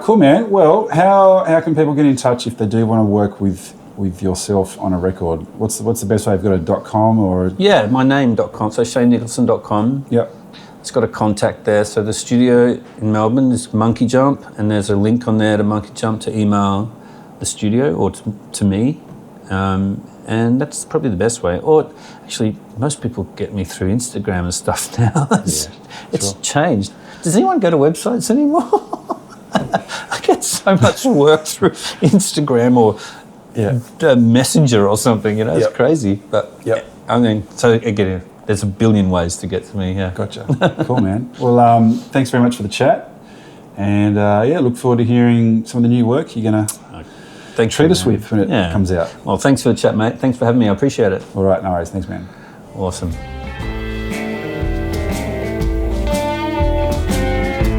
Cool, man. Well, how can people get in touch if they do want to work with yourself on a record? What's the best way? You've got a .com or my name.com. So ShaneNicholson.com. Yep. It's got a contact there. So the studio in Melbourne is Monkey Jump, and there's a link on there to Monkey Jump to email the studio or to me, and that's probably the best way. Or actually, most people get me through Instagram and stuff now. It's changed. Does anyone go to websites anymore? I get so much work through Instagram or Messenger or something. It's crazy. But I mean, so again, there's a billion ways to get to me. Yeah, gotcha. Cool, man. Well, thanks very much for the chat, and look forward to hearing some of the new work you're gonna treat us with when it comes out. Well, thanks for the chat, mate. Thanks for having me. I appreciate it. All right, no worries. Thanks, man. Awesome.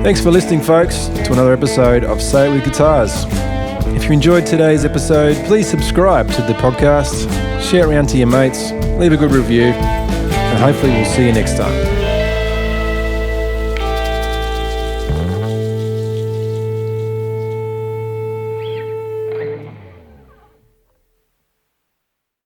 Thanks for listening, folks, to another episode of Say It With Guitars. If you enjoyed today's episode, please subscribe to the podcast, share it around to your mates, leave a good review, and hopefully we'll see you next time.